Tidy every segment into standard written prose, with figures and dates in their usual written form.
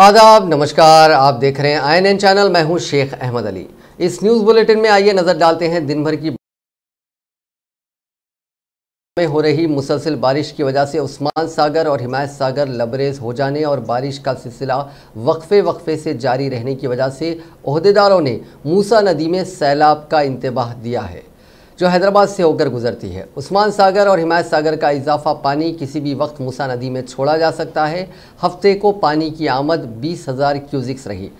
आदाब, नमस्कार। आप देख रहे हैं INN चैनल। मैं हूं शेख अहमद अली। इस न्यूज़ बुलेटिन में आइए नज़र डालते हैं दिन भर की में हो रही मुसलसल बारिश की वजह से उस्मान सागर और हिमायत सागर लबरेज हो जाने और बारिश का सिलसिला वक्फे से जारी रहने की वजह से ओहदेदारों ने मूसा नदी में सैलाब का इंतबाह दिया है, जो हैदराबाद से होकर गुजरती है। उस्मान सागर और हिमायत सागर का इजाफा पानी किसी भी वक्त मूसा नदी में छोड़ा जा सकता है। हफ्ते को पानी की आमद 20,000 क्यूजिक्स रही,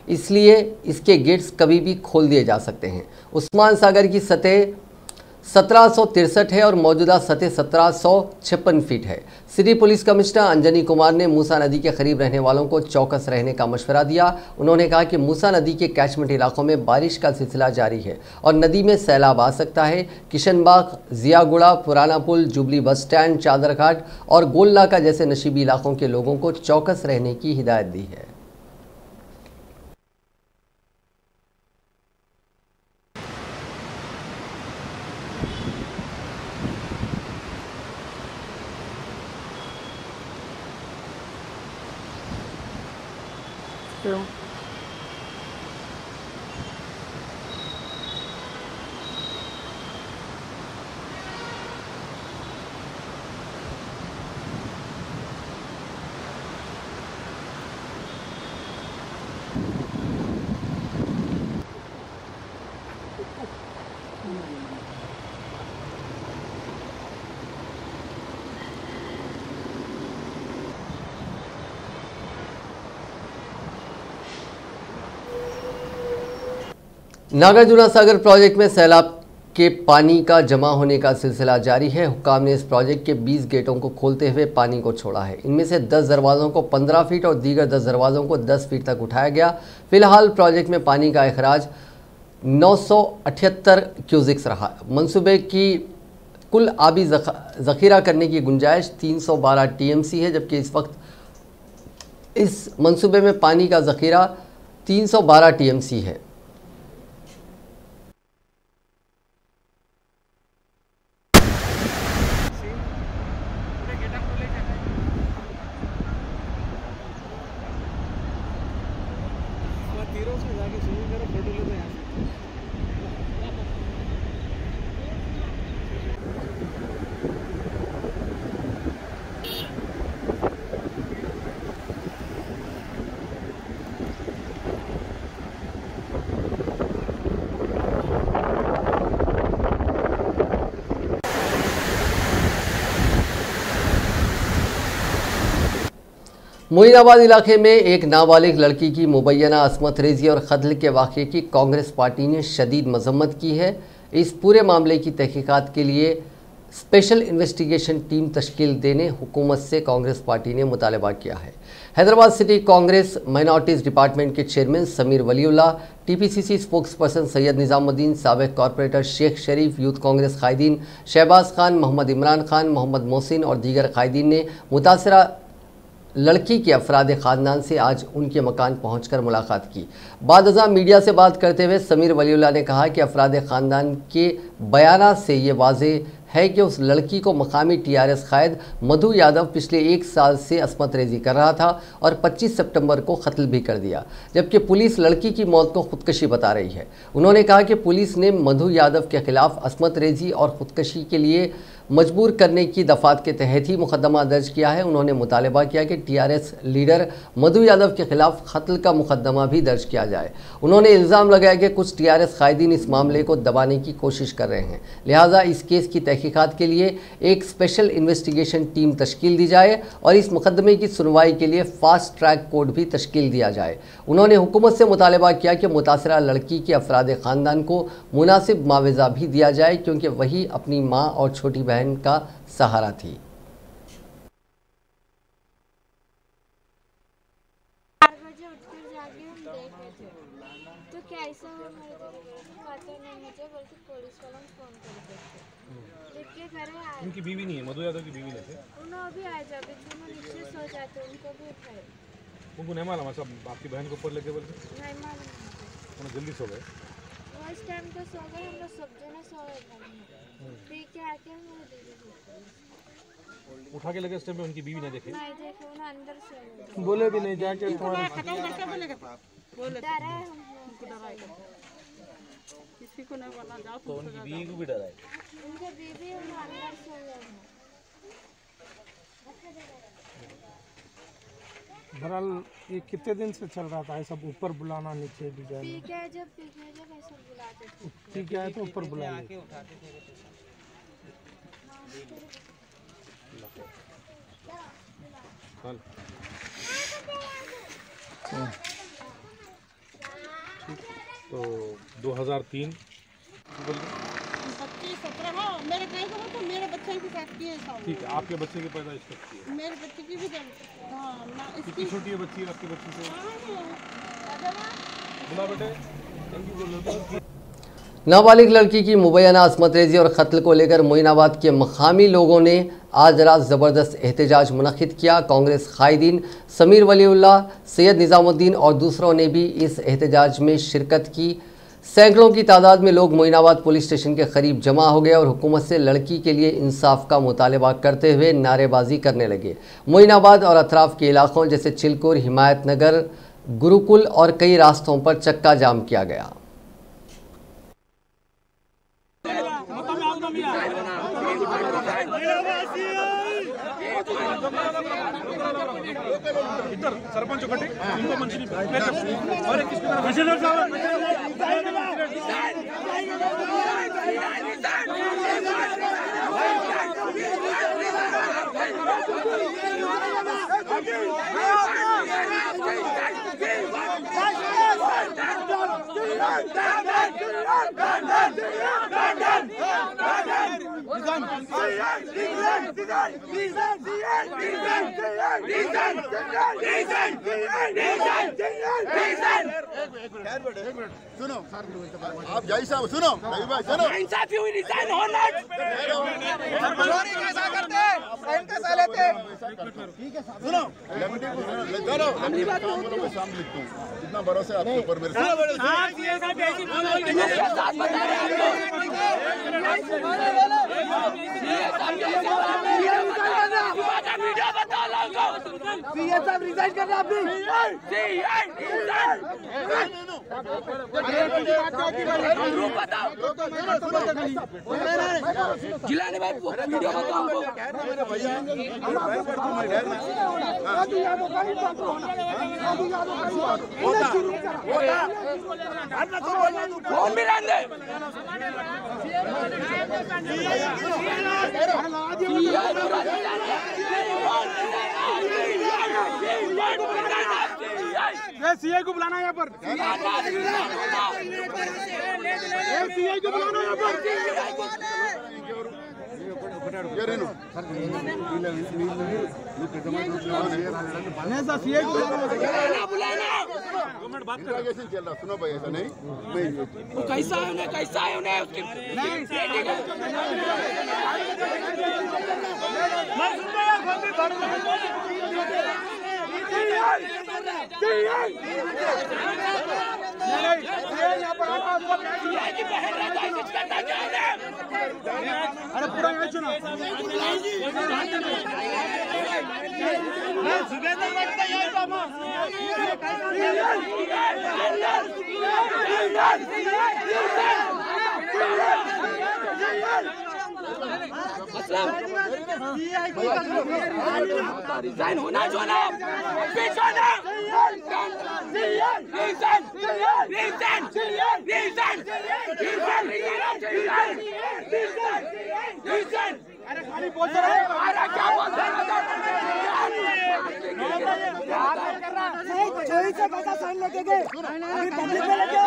इसलिए इसके गेट्स कभी भी खोल दिए जा सकते हैं। उस्मान सागर की सतह 1763 है और मौजूदा सतह 1756 फीट है। City police commissioner Anjani Kumar ने मूसा नदी के करीब रहने वालों को चौकस रहने का मशवरा दिया। उन्होंने कहा कि मूसा नदी के कैचमेंट इलाकों में बारिश का सिलसिला जारी है और नदी में सैलाब आ सकता है। किशनबाग, जियागुड़ा, पुराना पुल, जुबली बस स्टैंड, चादरघाट और गोलनाका जैसे नशीबी इलाकों के लोगों को चौकस रहने की हिदायत दी है। नागार्जुना सागर प्रोजेक्ट में सैलाब के पानी का जमा होने का सिलसिला जारी है। हुक्काम ने इस प्रोजेक्ट के 20 गेटों को खोलते हुए पानी को छोड़ा है। इनमें से 10 दरवाज़ों को 15 फीट और दीगर 10 दरवाज़ों को 10 फीट तक उठाया गया। फिलहाल प्रोजेक्ट में पानी का अखराज 978 क्यूजिक्स रहा। मंसूबे की कुल आबी ज़ख़ीरा करने की गुंजाइश 312 TMC है, जबकि इस वक्त इस मंसूबे में पानी का ज़ख़ीरा 312 TMC है। मोइनाबाद इलाके में एक नाबालिग लड़की की मुबैना असमत रेजी और कत्ल के वाक़े की कांग्रेस पार्टी ने शदीद मजम्मत की है। इस पूरे मामले की तहकीकात के लिए स्पेशल इन्वेस्टिगेशन टीम तश्कील देने हुकूमत से कांग्रेस पार्टी ने मुतालबा किया है। Hyderabad city Congress minorities department के chairman Sameer Waliullah, TPCC spokesperson Syed Nizamuddin, साबिक़ कॉरपोरेटर शेख शरीफ, यूथ कांग्रेस कायदीन शहबाज खान, मोहम्मद इमरान खान, मोहम्मद मोहसिन और दीगर कायदीन ने मुतासरा लड़की के अफराद ख़ानदान से आज उनके मकान पहुंचकर मुलाकात की। बाद मीडिया से बात करते हुए समीर वलीउल्लाह ने कहा कि अफराद ख़ानदान के बयानात से ये वाज़ेह है कि उस लड़की को मकामी TRS कायद मधु यादव पिछले 1 साल से असमत रेजी कर रहा था और 25 सितंबर को कत्ल भी कर दिया, जबकि पुलिस लड़की की मौत को खुदकशी बता रही है। उन्होंने कहा कि पुलिस ने मधु यादव के खिलाफ असमत रेजी और खुदकशी के लिए मजबूर करने की दफात के तहत ही मुकदमा दर्ज किया है। उन्होंने मुतालबा किया कि TRS लीडर मधु यादव के खिलाफ कत्ल का मुकदमा भी दर्ज किया जाए। उन्होंने इल्ज़ाम लगाया कि कुछ TRS कायदीन इस मामले को दबाने की कोशिश कर रहे हैं, लिहाजा इस केस की तहकीकात के लिए एक स्पेशल इन्वेस्टिगेशन टीम तश्कील दी जाए और इस मुकदमे की सुनवाई के लिए फास्ट ट्रैक कोर्ट भी तश्कील दिया जाए। उन्होंने हुकूमत से मुतालबा किया कि मुतासरा लड़की के अफराद ख़ानदान को मुनासिब मुआवजा भी दिया जाए, क्योंकि वही अपनी माँ और छोटी बहन का सहारा थी। 4 बजे उठकर जाके हम देख रहे थे तो कैसा पता नहीं मुझे, बल्कि पुलिस वालों को फोन करके देख के घरे आए। उनकी बीवी नहीं है, मधु यादव की बीवी नहीं है। उन्होंने भी आए, जब दोनों नीचे सो जाते उनको भी उठाए। उनको नहीं मालूम सब आपकी बहन को ऊपर लेके बोलते नहीं मालूम, उन्हें जल्दी सो गए। वो इस टाइम तो सो गए, हम लोग सब जने सो गए। देख के आके हम दीदी उठा के लगे, उस टाइम पे उनकी बीवी नहीं देखे। नहीं देखे, उन्हें अंदर से बोले भी नहीं जाके तुम्हारे डरा है हमको। किसी को नहीं बोलना, जाओ तो उनकी बीवी को भी डरा है। उनके बीबी उन अंदर से गए हैं। बहरहाल ये कितने दिन से चल रहा था ये सब, ऊपर बुलाना नीचे डिजाइन, पी के जब ऐसा बुलाते थे। ठीक है तो ऊपर बुलाना। तो 2003 25-17 हाँ, मेरे कहीं को तो मेरे बच्चे के साथ किए सब। ठीक है, आपके बच्चे की पैदाइश कब की है? मेरे बच्चे की भी हाँ ना कितनी छोटी है बच्ची आपकी बच्ची से? बुला बेटे, थैंक यू बोलो। नाबालिग लड़की की मुबैना असमत रेजी और कत्ल को लेकर मोइनाबाद के मकामी लोगों ने आज रात ज़बरदस्त एहतजाज मुनक़िद किया। कांग्रेस कायदीन समीर वलीउल्लाह, सैयद निज़ामुद्दीन और दूसरों ने भी इस एहतजाज में शिरकत की। सैकड़ों की तादाद में लोग मोइनाबाद पुलिस स्टेशन के करीब जमा हो गए और हुकूमत से लड़की के लिए इंसाफ का मुतालबा करते हुए नारेबाजी करने लगे। मोइनाबाद और अतराफ के इलाकों जैसे चिलकुर, हिमायत नगर, गुरुकुल और कई रास्तों पर चक्का जाम किया गया। सरपंच सुनो आप जय साहब सुनो इंसाफी हुई रिजाइन होना कैसा लेते सुनो इतना भरोसा आपके ऊपर मेरे रिजाइन करना आपने जिलाने भाई वीडियो बताओ कौन मिलाने सीआई को बुलाना यहाँ पर, सीआई को बुलाना यहाँ पर। सुनो भाई ऐसा नहीं कैसा है उन्हें उसकी अरे पूरा चुनो रिजाइन होना जो ना अरे खाली बोल रहे हैं क्या बोल रहे हैं साइन लेके गए अभी पब्लिक में लेके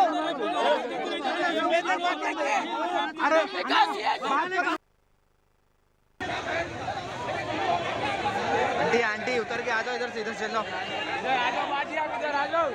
अरे आंटी उतर के आ जाओ इधर से इधर चल लो आ जाओ बाजी आप इधर आ जाओ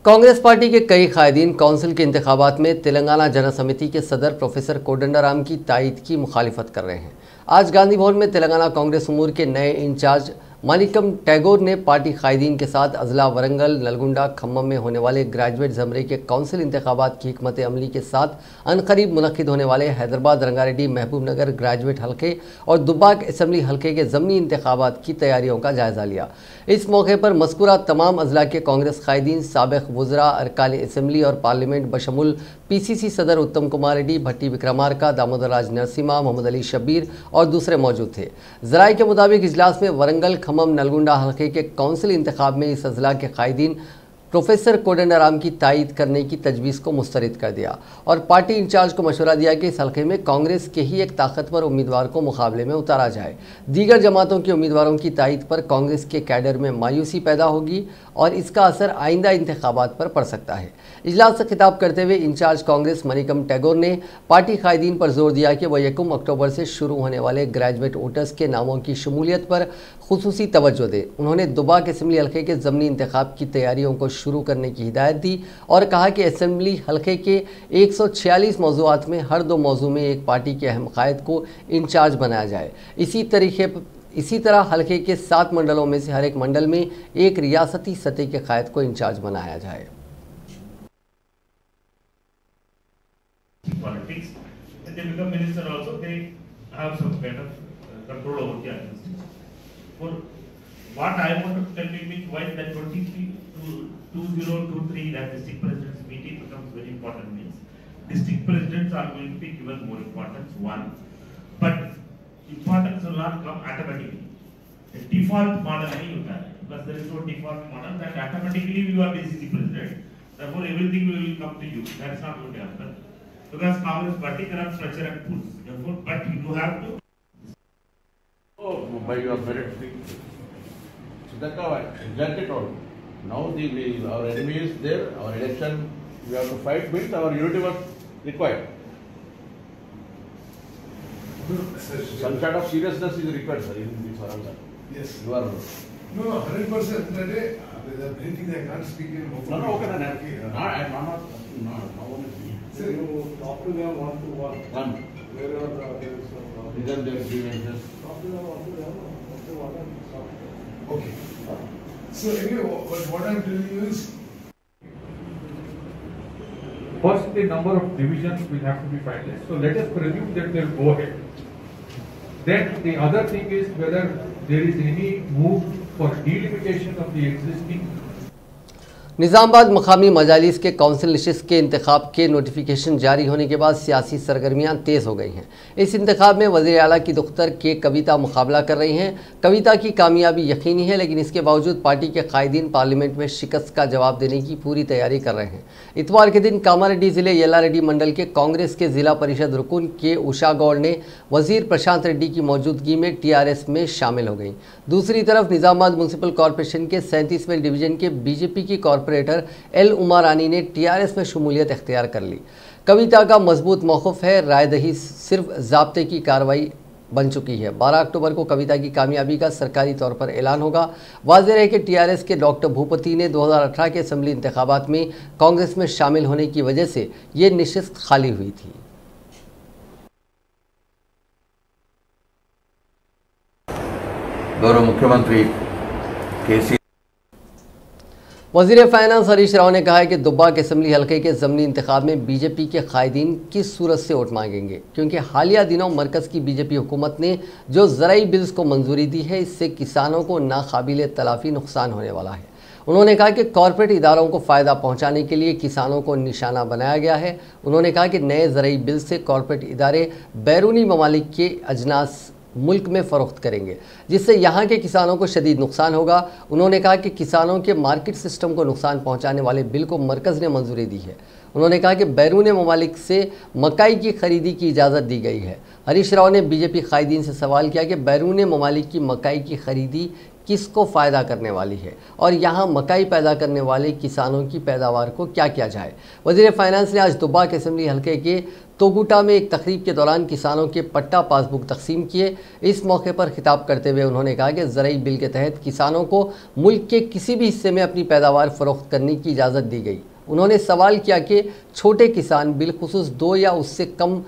कांग्रेस पार्टी के कई कायदीन काउंसिल के इंतखाबात में तेलंगाना जन समिति के सदर प्रोफेसर कोदंडराम की तायीद की मुखालिफत कर रहे हैं। आज गांधी भवन में तेलंगाना कांग्रेस उमूर के नए इंचार्ज मानिकम टैगोर ने पार्टी कायदीन के साथ अजला वरंगल, नलगुंडा, खम्मम में होने वाले ग्रेजुएट ज़मरे के काउंसिल इंतखाबात की हिकमत अमली के साथ अनकरीब मुनक्किद होने वाले हैदराबाद, रंगारेड्डी, महबूबनगर ग्रेजुएट हल्के और दुब्बाक असम्बली हल्के के ज़मनी इंतखाबात की तैयारियों का जायज़ा लिया। इस मौके पर मज़कूरा तमाम अजला के कांग्रेस कायदीन, साबिक़ वज़रा, अरकान असम्बली और पार्लियामेंट बशमुल PCC सदर उत्तम कुमार रेड्डी, भट्टी विक्रमार्का, दामोदर राज नरसिम्हा, मोहम्मद अली शब्बीर और दूसरे मौजूद थे। ज़राए के मुताबिक इजलास में वरंगल, खम्मम, नलगुंडा हल्के के काउंसिल इंतखाब में इस अजला के कायदीन प्रोफेसर कोदंडराम की तायीद करने की तजवीज़ को मुस्तरद कर दिया और पार्टी इंचार्ज को मशवरा दिया कि इस हल्के में कांग्रेस के ही एक ताकतवर उम्मीदवार को मुकाबले में उतारा जाए। दीगर जमातों के उम्मीदवारों की तायीद पर कांग्रेस के कैडर में मायूसी पैदा होगी और इसका असर आइंदा इंतखाबात पर पड़ सकता है। इजलास से खिताब करते हुए इंचार्ज कांग्रेस मनिकम टैगोर ने पार्टी कायदीन पर जोर दिया कि वह 1 अक्टूबर से शुरू होने वाले ग्रेजुएट वोटर्स के नामों की शमूलियत पर खुसूसी तवज्जो दे। उन्होंने दुब्बाक असम्बली हल्के के ज़मनी इंतखाब की तैयारियों को शुरू करने की हिदायत दी और कहा कि असम्बली हल्के के 146 मौज़ूआत में हर 2 मौजू में एक पार्टी के अहम कायद को इंचार्ज बनाया जाए। इसी तरह हल्के के 7 मंडलों में से हर एक मंडल में एक रियासती सतह के कायद को इंचार्ज बनाया जाए। Politics, and they become minister also, they have some kind of control over the administration. For what I want to tell you is why that 2023 that district presidents meeting becomes very important means district presidents are going to be given more importance, one, but importance will not come automatically. The default model nahi hota hai, because there is no default model that automatically you are DCC president, therefore everything will come to you. That's not going to happen. Because Congress party there are structure and tools. Therefore, but you have to. Oh, by your merit. So that's how I exactly told. Now our enemy is there. Our election we have to fight means our unity was required. Some kind of seriousness is required, sir. In this answer. Yes. You are. No, 100%. The main thing I can't speak in. No, okay, no. Sir, you talk to them one to one. One. Wherever there is some. Resolve their grievances. Talk to them one to one. Okay. So anyway, what I'm telling you is. First, the number of divisions will have to be finalized. So let us presume that they'll go ahead. Then the other thing is whether there is any move for delimitation of the existing. Nizamabad मकामी मजालिस के council नशिस्त के इंतखाब के notification जारी होने के बाद सियासी सरगर्मियां तेज़ हो गई हैं। इस इंतखाब में वज़ीर आला की दुख्तर के कविता मुकाबला कर रही हैं। कविता की कामयाबी यकीनी है, लेकिन इसके बावजूद पार्टी के कायदीन पार्लियामेंट में शिकस्त का जवाब देने की पूरी तैयारी कर रहे हैं। इतवार के दिन कामारेड्डी ज़िले येल्लारेड्डी मंडल के कांग्रेस के ज़िला परिषद रुकन के उषा गौड़ ने वज़ीर प्रशांत रेड्डी की मौजूदगी में TRS में शामिल हो गई। दूसरी तरफ निज़ामाबाद म्यूनसिपल कॉरपोरेशन के 37वें डिवीज़न के BJP की कॉरपोरेटर एल उमारानी ने TRS में शमूलियत इख्तियार कर ली। कविता का मजबूत मौक़िफ़ है, रायदही सिर्फ ज़ाब्ते की कार्रवाई बन चुकी है। 12 अक्टूबर को कविता की कामयाबी का सरकारी तौर पर ऐलान होगा। वाज़ेह है कि TRS के डॉक्टर भूपति ने 2018 के असम्बली इंतखाबात में कांग्रेस में शामिल होने की वजह से ये नशिस्त खाली हुई थी। गौरव मुख्यमंत्री KC वज़ीर फ़ाइनेंस हरीश राव ने कहा है कि दुब्बाक असम्बली हल्के के ज़मनी इंतखाब में BJP के कायदीन किस सूरत से वोट मांगेंगे, क्योंकि हालिया दिनों मरकज़ की BJP हुकूमत ने जो ज़राई बिल्स को मंजूरी दी है, इससे किसानों को नाकाबिल तलाफ़ी नुकसान होने वाला है। उन्होंने कहा कि कॉरपोरेट इदारों को फ़ायदा पहुँचाने के लिए किसानों को निशाना बनाया गया है। उन्होंने कहा कि नए ज़राई बिल से कॉरपोरेट इदारे बैरूनी ममालिक के अजनास मुल्क में फ़रोख्त करेंगे, जिससे यहाँ के किसानों को शदीद नुकसान होगा। उन्होंने कहा कि किसानों के मार्केट सिस्टम को नुकसान पहुँचाने वाले बिल को मरकज़ ने मंजूरी दी है। उन्होंने कहा कि बैरून ममालिक से मकाई की खरीदी की इजाज़त दी गई है। हरीश राव ने बीजेपी कायदीन से सवाल किया कि बैरून ममालिक की मकाई की खरीदी किसको फ़ायदा करने वाली है और यहाँ मकाई पैदा करने वाले किसानों की पैदावार को क्या किया जाए। वज़ीर फाइनेंस ने आज दुब्बाक असेंबली हल्के के तोगुटा में एक तकरीब के दौरान किसानों के पट्टा पासबुक तकसीम किए। इस मौके पर खिताब करते हुए उन्होंने कहा कि ज़रई बिल के तहत किसानों को मुल्क के किसी भी हिस्से में अपनी पैदावार फ़रोख्त करने की इजाज़त दी गई। उन्होंने सवाल किया कि छोटे किसान बिलखुसूस 2 या उससे कम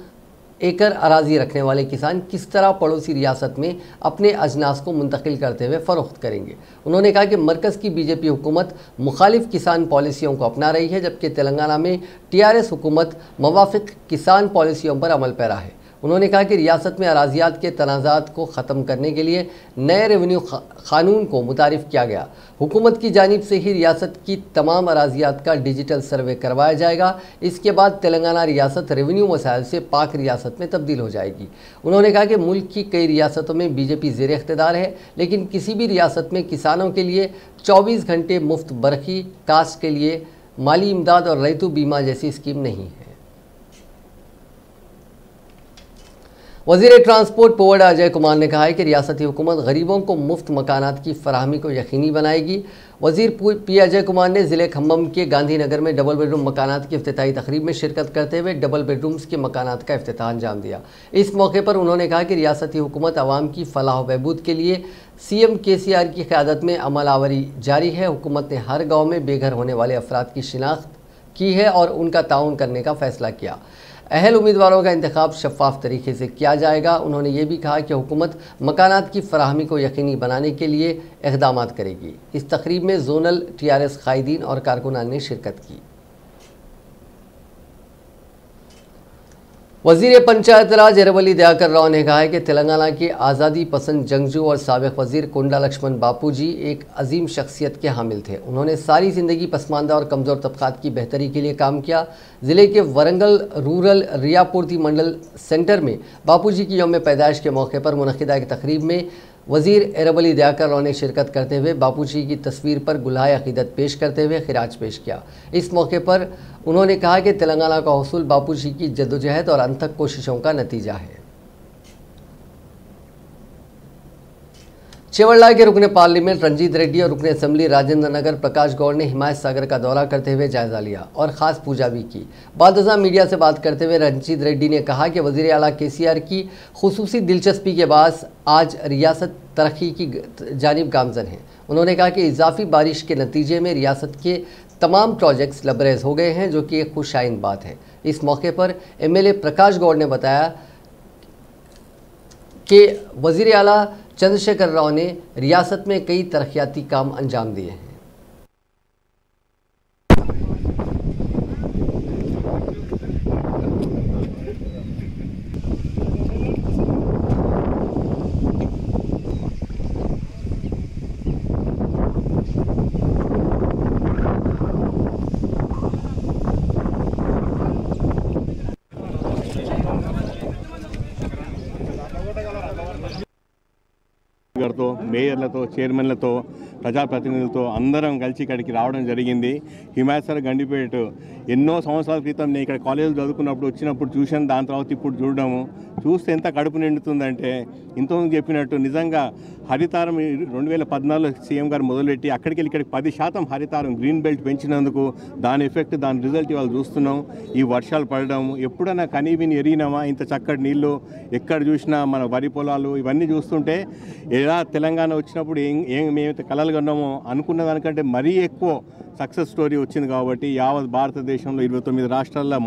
एकड़ अराजी रखने वाले किसान किस तरह पड़ोसी रियासत में अपने अजनास को मुंतकिल करते हुए फ़रोख्त करेंगे। उन्होंने कहा कि मरकज़ की बीजेपी हुकूमत मुखालिफ किसान पॉलिसियों को अपना रही है, जबकि तेलंगाना में टीआरएस हुकूमत मवाफिक किसान पॉलिसियों पर अमल पैरा है। उन्होंने कहा कि रियासत में अराजियात के तनाज़ात को ख़त्म करने के लिए नए रेवेन्यू क़ानून को मुतारिफ़ किया गया। हुकूमत की जानिब से ही रियासत की तमाम अराजियात का डिजिटल सर्वे करवाया जाएगा। इसके बाद तेलंगाना रियासत रेवेन्यू मसाइल से पाक रियासत में तब्दील हो जाएगी। उन्होंने कहा कि मुल्क की कई रियासतों में बीजेपी ज़ेर इख्तिदार है, लेकिन किसी भी रियासत में किसानों के लिए 24 घंटे मुफ्त बरखी, काश्त के लिए माली इमदाद और रैतु बीमा जैसी स्कीम नहीं है। वज़ीर ट्रांसपोर्ट पोवर्ड अजय कुमार ने कहा है कि रियासती हुकूमत गरीबों को मुफ्त मकानात की फराहमी को यकीनी बनाएगी। वज़ीर पी अजय कुमार ने ज़िले खम्भम के गांधीनगर में डबल बेडरूम मकानात की इफ्तिताही तकरीब में शिरकत करते हुए डबल बेडरूम्स के मकानात का इफ्तिताह अंजाम दिया। इस मौके पर उन्होंने कहा कि रियासती हुकूमत आवाम की फलाह बहबूद के लिए CM KCR की क़यादत में अमल आवरी जारी है। हुकूमत ने हर गाँव में बेघर होने वाले अफराद की शिनाख्त की है और उनका ताउन करने का फ़ैसला किया। अहल उम्मीदवारों का इंतखाब शफाफ तरीके से किया जाएगा। उन्होंने ये भी कहा कि हुकूमत मकानात की फराहमी को यकीनी बनाने के लिए इक़दामात करेगी। इस तकरीब में जोनल TRS कायदीन और कारकुनान ने शिरकत की। वज़ीर पंचायत राज एरवली दयाकर राव ने कहा है कि तेलंगाना के आज़ादी पसंद जंगजू और साबिक़ वज़ीर कोंडा लक्ष्मण बापूजी एक अजीम शख्सियत के हामिल थे। उन्होंने सारी ज़िंदगी पसमानदा और कमज़ोर तबक़ात की बेहतरी के लिए काम किया। ज़िले के वरंगल रूरल रियापूर्ति मंडल सेंटर में बापूजी की यौम पैदाइश के मौके पर मुनक़िदा एक तकरीब में वज़ीर एरवली दयाकर राव ने शिरकत करते हुए बापूजी की तस्वीर पर गुलाए अक़ीदत पेश करते हुए खिराज पेश किया। इस मौके पर उन्होंने कहा कि तेलंगाना का हुसूल बापूजी की जद्दोजहद और अनथक कोशिशों का नतीजा है। चेवल्ला के रुकने पार्लियामेंट रंजीत रेड्डी और रुकने असेंबली राजेंद्र नगर प्रकाश गौड़ ने हिमायत सागर का दौरा करते हुए जायजा लिया और ख़ास पूजा भी की। बादशाह मीडिया से बात करते हुए रंजीत रेड्डी ने कहा कि वज़ीर आला KCR की खुसूसी दिलचस्पी के बाद आज रियासत तरक्की की जानिब गामज़न है। उन्होंने कहा कि इजाफी बारिश के नतीजे में रियासत के तमाम प्रोजेक्ट्स लबरेज हो गए हैं, जो कि एक खुशाइन बात है। इस मौके पर MLA प्रकाश गौड़ ने बताया कि वज़ीर आला चंद्रशेखर राव ने रियासत में कई तरक्याती काम अंजाम दिए हैं। గారితో మేయర్లతో చైర్మన్లతో ప్రజాప్రతినిధులతో అందరం కలిసి ఇక్కడికి రావడం జరిగింది. హిమాయత్ సాగర్ గండిపేట ఎన్నో సంవత్సరాల క్రితం నేను ఇక్కడ కాలేజీలో చదువుకున్నప్పుడు వచ్చినప్పుడు చూశాను. దాని తర్వాత ఇప్పుడు చూడడము చూస్తే ఎంత కడుపు నిండుతుందంటే ఇంతకుముందు చెప్పినట్టు నిజంగా హరితారం 2014లో సీఎం గారు మొదలుపెట్టి అక్కడికి వెళ్ళి ఇక్కడికి 10% హరితారం గ్రీన్ బెల్ట్ పెంచినందుకు దాని ఎఫెక్ట్ దాని రిజల్ట్ ఇవాళ చూస్తున్నాం. ఈ వర్షాలు పడడం ఎప్పుడైనా కనీవిని ఎరిగినామా ఇంత చక్కటి నీళ్ళు ఎక్కడ చూసినా మన వరి పొలాలు ఇవన్నీ చూస్తుంటే ఎలా తెలంగాణ వచ్చినప్పుడు మేమైతే కలలు కన్నామో అనుకున్న దానికంటే మరీ ఎక్కువ సక్సెస్ స్టోరీ వచ్చింది. కాబట్టి యావత్ భారతదేశంలో 29 రాష్ట్రాల్లో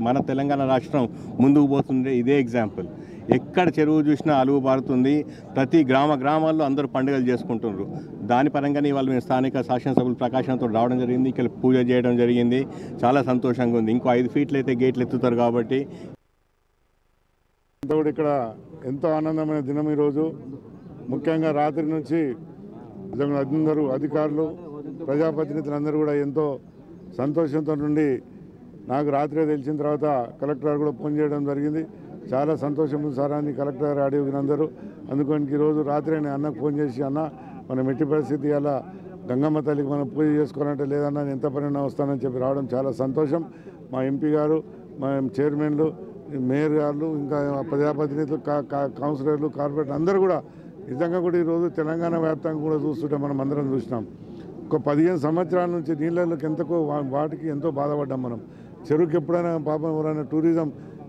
మన తెలంగాణ రాష్ట్రం ముందుకు పోతుండే ఇదే ఎగ్జాంపుల్. ఎక్కడ చెరువు చూసినా అలుగు పారుతుంది. ప్రతి గ్రామాల్లో అందరూ పండుగలు చేసుకుంటున్నారు. దాని పరంగానే ఇవాళ మేము స్థానిక శాసనసభ్యులు ప్రకాశంతో రావడం జరిగింది. ఇక్కడ పూజ చేయడం జరిగింది. చాలా సంతోషంగా ఉంది. ఇంకో 5 ఫీట్లు అయితే గేట్లు ఎత్తుతారు. కాబట్టి ఇక్కడ ఎంతో ఆనందమైన దినం ఈరోజు. ముఖ్యంగా రాత్రి నుంచి అందరూ అధికారులు ప్రజాప్రతినిధులందరూ కూడా ఎంతో సంతోషంతో నుండి నాకు రాత్రే తెలిసిన తర్వాత కలెక్టర్ గారు కూడా ఫోన్ చేయడం జరిగింది. చాలా సంతోషం సార్ అని కలెక్టర్ గారు అడిగినందరూ. అందుకని ఈరోజు రాత్రి నేను అన్నకు ఫోన్ చేసి అన్న మనం ఎట్టి పరిస్థితి అలా గంగమ్మ తల్లికి మనం పూజ చేసుకోవాలంటే లేదన్నా నేను ఎంత పని వస్తానని చెప్పి రావడం చాలా సంతోషం. మా ఎంపీ గారు, మా చైర్మన్లు, మేయర్ గారు ఇంకా ప్రజాప్రతినిధులు కౌన్సిలర్లు కార్పొరేటర్ అందరూ కూడా నిజంగా కూడా ఈరోజు తెలంగాణ వ్యాప్తంగా కూడా చూస్తుంటే మనం అందరం చూసినాం. ఒక 15 సంవత్సరాల నుంచి నీళ్ళకి ఎంతకో వాటికి ఎంతో బాధపడ్డాం మనం. చెరువుకి ఎప్పుడైనా పాపం ఎవరైనా టూరిజం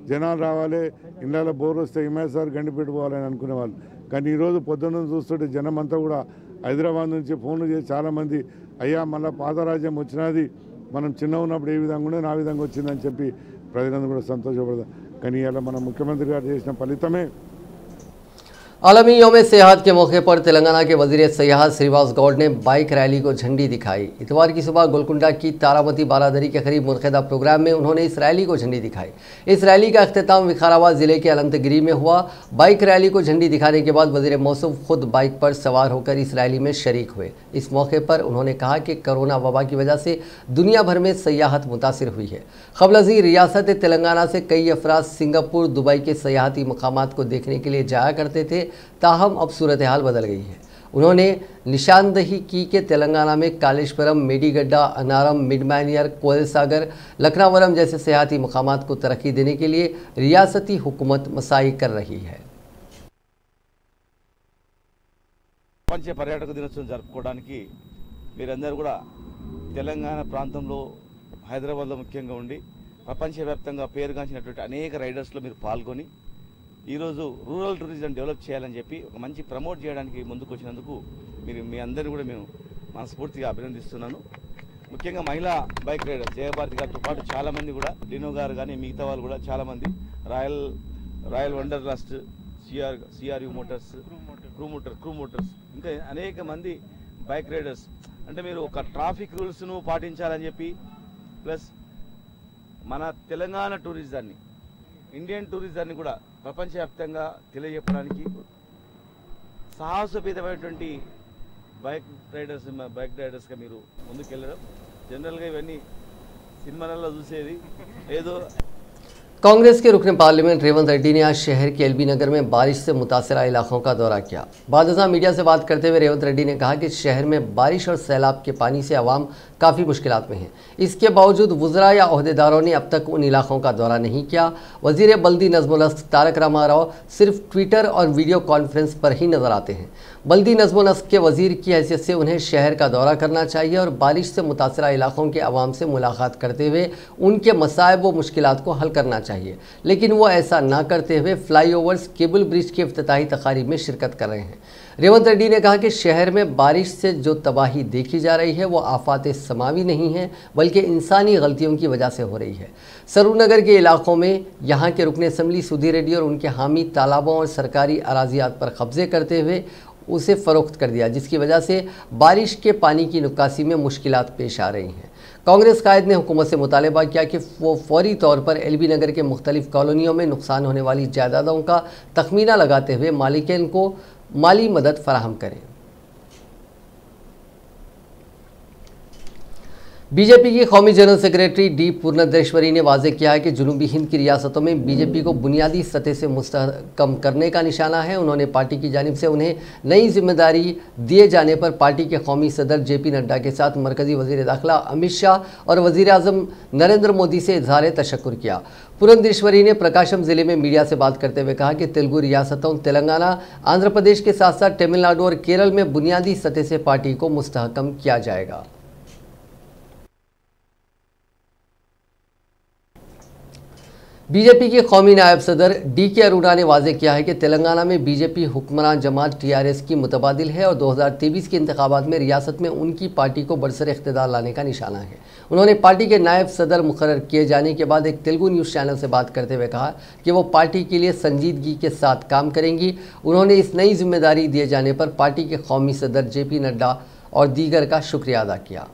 జనాలు రావాలి, ఇళ్ళలో బోర్ వస్తే హిమాయసార్ గండిపేట పోవాలని అనుకునేవాళ్ళు. కానీ ఈరోజు పొద్దున్న చూస్తుంటే జనం అంతా కూడా హైదరాబాద్ నుంచి ఫోన్లు చేసి చాలామంది అయ్యా మళ్ళీ పాతరాజ్యం వచ్చినది, మనం చిన్న ఉన్నప్పుడు ఏ విధంగా ఉండే నా విధంగా వచ్చిందని చెప్పి ప్రజలందరూ కూడా సంతోషపడతారు. కానీ ఇలా మన ముఖ్యమంత్రి గారు చేసిన ఫలితమే. आलमी यौम सेहत के मौके पर तेलंगाना के वजीर सेहत श्रीवास गौड़ ने बाइक रैली को झंडी दिखाई। इतवार की सुबह गोलकुंडा की तारामती बारादरी के करीब मुनक़िदा प्रोग्राम में उन्होंने इस रैली को झंडी दिखाई। इस रैली का अख्तिताम विकाराबाद जिले के अनंतगिरी में हुआ। बाइक रैली को झंडी दिखाने के बाद वजीर मौसूफ खुद बाइक पर सवार होकर इस रैली में शरीक हुए। इस मौके पर उन्होंने कहा कि कोरोना वबा की वजह से दुनिया भर में सयाहत मुतासिर हुई है। क़ब्ल रियासत तेलंगाना से कई अफराद सिंगापुर दुबई के सयाहती मकामात को देखने के लिए जाया करते थे, ताहम अब सूरत हाल बदल गई है। उन्होंने निशानदही की कि तेलंगाना में कालेश्वरम, मेडीगड्डा, अनारम, मिडमैनियर, कोयल सागर, लखनावरम जैसे सयाहती मकामात को तरक्की देने के लिए रियासती हुकूमत मसाई कर रही है। ప్రపంచ పర్యాటక దినోత్సవం జరుపుకోవడానికి మీరందరూ కూడా తెలంగాణ ప్రాంతంలో హైదరాబాద్లో ముఖ్యంగా ఉండి ప్రపంచవ్యాప్తంగా పేరుగాంచినటువంటి అనేక రైడర్స్లో మీరు పాల్గొని ఈరోజు రూరల్ టూరిజం డెవలప్ చేయాలని చెప్పి ఒక మంచి ప్రమోట్ చేయడానికి ముందుకు వచ్చినందుకు మీ అందరినీ కూడా మేము మనస్ఫూర్తిగా అభినందిస్తున్నాను. ముఖ్యంగా మహిళా బైక్ రైడర్ జయభారతి గారితో పాటు చాలామంది కూడా డినో గారు కానీ మిగతా వాళ్ళు కూడా చాలామంది royal wonder last, సిఆర్యు Motors, crew Motors ఇంకా అనేక మంది బైక్ రైడర్స్ అంటే మీరు ఒక ట్రాఫిక్ రూల్స్ను పాటించాలని చెప్పి ప్లస్ మన తెలంగాణ టూరిజాన్ని, ఇండియన్ టూరిజాన్ని కూడా ప్రపంచవ్యాప్తంగా తెలియజెప్పడానికి సాహసోపేతమైనటువంటి బైక్ రైడర్స్గా మీరు ముందుకెళ్ళడం జనరల్గా ఇవన్నీ సినిమాలలో చూసేది ఏదో। कांग्रेस के रुकन पार्लियामेंट रेवंत रेड्डी ने आज शहर के एलबी नगर में बारिश से मुतासरा इलाकों का दौरा किया। बादशाह मीडिया से बात करते हुए रेवंत रेड्डी ने कहा कि शहर में बारिश और सैलाब के पानी से आवाम काफ़ी मुश्किलात में है। इसके बावजूद वुज़रा या अहदेदारों ने अब तक उन इलाकों का दौरा नहीं किया। वज़ीर बल्दी नज़्मुल हस्क तारक रामाराव सिर्फ ट्विटर और वीडियो कॉन्फ्रेंस पर ही नज़र आते हैं। बल्दी नज़्मुल हस्क के वज़ीर की हैसियत से उन्हें शहर का दौरा करना चाहिए और बारिश से मुतासरा इलाकों के आवाम से मुलाकात करते हुए उनके मसाइब व मुश्किलात को हल करना चाहिए, लेकिन वो ऐसा ना करते हुए फ्लाईओवर्स, केबल ब्रिज के इफ्तिताही तकारीब में शिरकत कर रहे हैं। रेवंत रेड्डी ने कहा कि शहर में बारिश से जो तबाही देखी जा रही है वो आफात समावी नहीं है बल्कि इंसानी गलतियों की वजह से हो रही है। सरूनगर के इलाकों में यहाँ के रुकन असम्बली सुधीर रेड्डी और उनके हामी तालाबों और सरकारी अराजियात पर कब्जे करते हुए उसे फ़रोख्त कर दिया, जिसकी वजह से बारिश के पानी की निकासी में मुश्किलात पेश आ रही हैं। कांग्रेस कायद ने हुकूमत से मुतालबा किया कि वो फौरी तौर पर एलबी नगर के मुख्तलिफ कॉलोनियों में नुकसान होने वाली जायदादों का तखमीना लगाते हुए मालिकीन को माली मदद फराहम करें। बीजेपी की कौमी जनरल सेक्रेटरी डी पूर्णदेश्वरी ने वाज़ेह किया है कि जुनूबी हिंद की रियासतों में बीजेपी को बुनियादी सतह से मुस्तहकम करने का निशाना है। उन्होंने पार्टी की जानिब से उन्हें नई जिम्मेदारी दिए जाने पर पार्टी के कौमी सदर जेपी नड्डा के साथ मरकजी वज़ीर दाखिला अमित शाह और वज़ीर आज़म नरेंद्र मोदी से इजहार तशक्कुर किया। पूरनदेश्वरी ने प्रकाशम ज़िले में मीडिया से बात करते हुए कहा कि तेलुगु रियासतों तेलंगाना, आंध्र प्रदेश के साथ साथ तमिलनाडु और केरल में बुनियादी सतह से पार्टी को मुस्तहकम किया जाएगा। बीजेपी के कौमी नायब सदर डी.के. अरोड़ा ने वाज़ेह किया है कि तेलंगाना में बीजेपी हुक्मरान जमात टीआरएस की मुतबादिल है और 2023 के इंतखाबात में रियासत में उनकी पार्टी को बरसर इख्तिदार लाने का निशाना है। उन्होंने पार्टी के नायब सदर मुकर्रर किए जाने के बाद एक तेलुगु न्यूज़ चैनल से बात करते हुए कहा कि वो पार्टी के लिए संजीदगी के साथ काम करेंगी। उन्होंने इस नई जिम्मेदारी दिए जाने पर पार्टी के कौमी सदर जेपी नड्डा और दीगर का शुक्रिया अदा किया।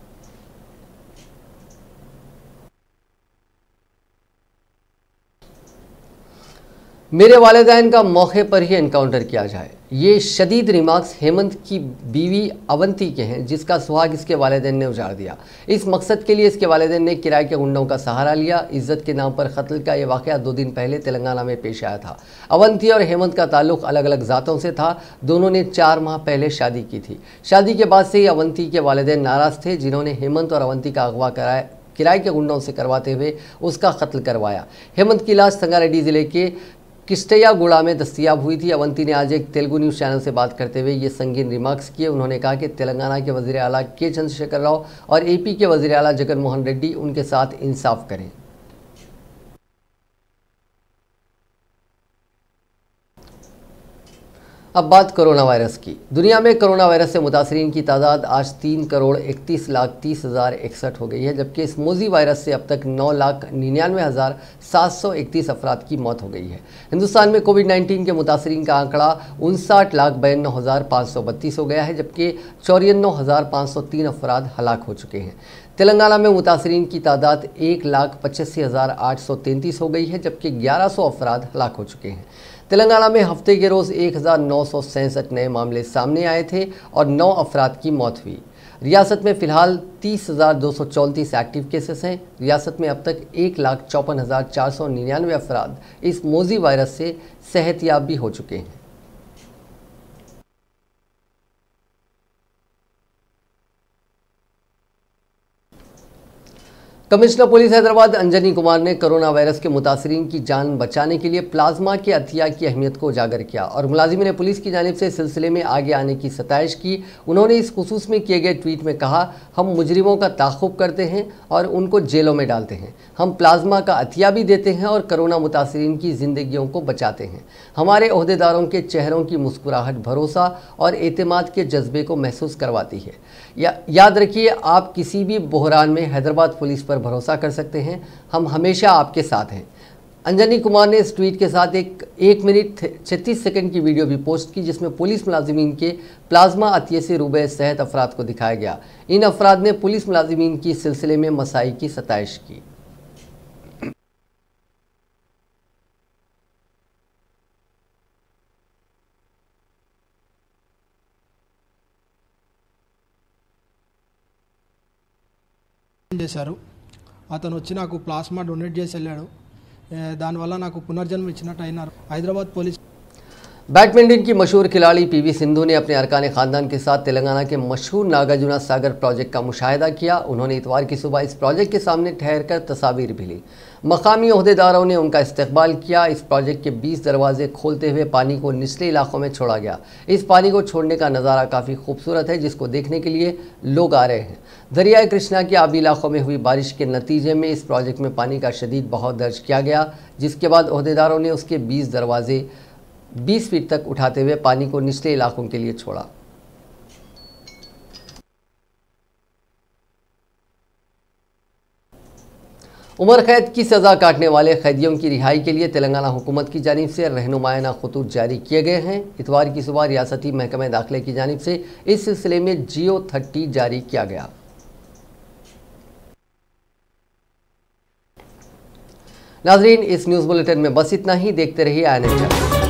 मेरे वालिदैन का मौके पर ही एनकाउंटर किया जाए, ये शदीद रिमार्क्स हेमंत की बीवी अवंती के हैं, जिसका सुहाग इसके वालिदैन ने उजाड़ दिया। इस मकसद के लिए इसके वालिदैन ने किराए के गुंडों का सहारा लिया। इज्जत के नाम पर कत्ल का ये वाक़या 2 दिन पहले तेलंगाना में पेश आया था। अवंती और हेमंत का ताल्लुक अलग अलग ज़ातों से था। दोनों ने 4 माह पहले शादी की थी। शादी के बाद से ही अवंती के वालिदैन नाराज़ थे, जिन्होंने हेमंत और अवंती का अगवा किराए के गुंडों से करवाते हुए उसका कत्ल करवाया। हेमंत की लाश संगारेड्डी जिले के किस्टयागुड़ा में दस्तयाब हुई थी। अवंती ने आज एक तेलुगु न्यूज़ चैनल से बात करते हुए ये संगीन रिमार्क्स किए। उन्होंने कहा कि तेलंगाना के वज़ीर आला के चंद्रशेखर राव और एपी के वज़ीर आला जगन मोहन रेड्डी उनके साथ इंसाफ करें। अब बात कोरोना वायरस की। दुनिया में कोरोना वायरस से मुतासरीन की तादाद आज 3,31,30,061 हो गई है, जबकि इस मोजी वायरस से अब तक 9,99,731 अफराद की मौत हो गई है। हिंदुस्तान में कोविड-19 के मुतासरीन का आंकड़ा 59,92,532 हो गया है, जबकि 94,503 अफराद हलाक हो चुके हैं। तेलंगाना में मुतासरीन की तादाद 1,85,833 हो गई है, जबकि 1100 अफराद हलाक हो चुके हैं। तेलंगाना में हफ्ते के रोज़ 1,967 नए मामले सामने आए थे और 9 अफराद की मौत हुई। रियासत में फ़िलहाल 30,234 एक्टिव केसेस हैं। रियासत में अब तक 1,54,499 अफराद इस मोजी वायरस से सेहतयाब भी हो चुके हैं। कमिश्नर पुलिस हैदराबाद अंजनी कुमार ने कोरोना वायरस के मुतासरीन की जान बचाने के लिए प्लाज्मा के अतिया की अहमियत को उजागर किया और मुलाजिमीन पुलिस की जानिब से इस सिलसिले में आगे आने की सताइश की। उन्होंने इस खुसूस में किए गए ट्वीट में कहा, हम मुजरिमों का ताक़ुब करते हैं और उनको जेलों में डालते हैं। हम प्लाज्मा का अतिया भी देते हैं और कोरोना मुतासरीन की ज़िंदगियों को बचाते हैं। हमारे ओहदेदारों के चेहरों की मुस्कुराहट भरोसा और एतमाद के जज्बे को महसूस करवाती है। याद रखिए, आप किसी भी बहरान में हैदराबाद पुलिस पर भरोसा कर सकते हैं। हम हमेशा आपके साथ हैं। अंजनी कुमार ने इस ट्वीट के साथ एक मिनट 36 सेकंड की वीडियो भी पोस्ट की, जिसमें पुलिस मुलाजिमीन के प्लाज्मा अतिये से रूबे सेहत अफराद को दिखाया गया। इन अफराद ने पुलिस मुलाजिमीन की इस सिलसिले में मसाई की सताइश की। చేశారు అతను వచ్చి నాకు ప్లాస్మా డొనేట్ చేసి వెళ్ళాడు దానివల్ల నాకు పునర్జన్మ ఇచ్చినట్టు అయినారు హైదరాబాద్ పోలీస్ बैडमिंटन की मशहूर खिलाड़ी पीवी सिंधु ने अपने अरकान ख़ानदान के साथ तेलंगाना के मशहूर नागार्जुना सागर प्रोजेक्ट का मुशाहिदा किया। उन्होंने इतवार की सुबह इस प्रोजेक्ट के सामने ठहरकर तस्वीर भी ली। मकामी ओहदेदारों ने उनका इस्तकबाल किया। इस प्रोजेक्ट के 20 दरवाजे खोलते हुए पानी को निचले इलाकों में छोड़ा गया। इस पानी को छोड़ने का नज़ारा काफ़ी खूबसूरत है, जिसको देखने के लिए लोग आ रहे हैं। दरियाए कृष्णा के आबी इलाकों में हुई बारिश के नतीजे में इस प्रोजेक्ट में पानी का शदीद बहाव दर्ज किया गया, जिसके बाद ओहदेदारों ने उसके 20 दरवाजे 20 फीट तक उठाते हुए पानी को निचले इलाकों के लिए छोड़ा। उम्र कैद की सज़ा काटने वाले कैदियों की रिहाई के लिए तेलंगाना हुकूमत की जानिब से रहनुमायाना खतूत जारी किए गए हैं। इतवार की सुबह रियासती महकमे दाखिले की जानिब से इस सिलसिले में जियो 30 जारी किया गया। नाजरीन, इस न्यूज़ बुलेटिन में बस इतना ही। देखते रहिए INN चैनल।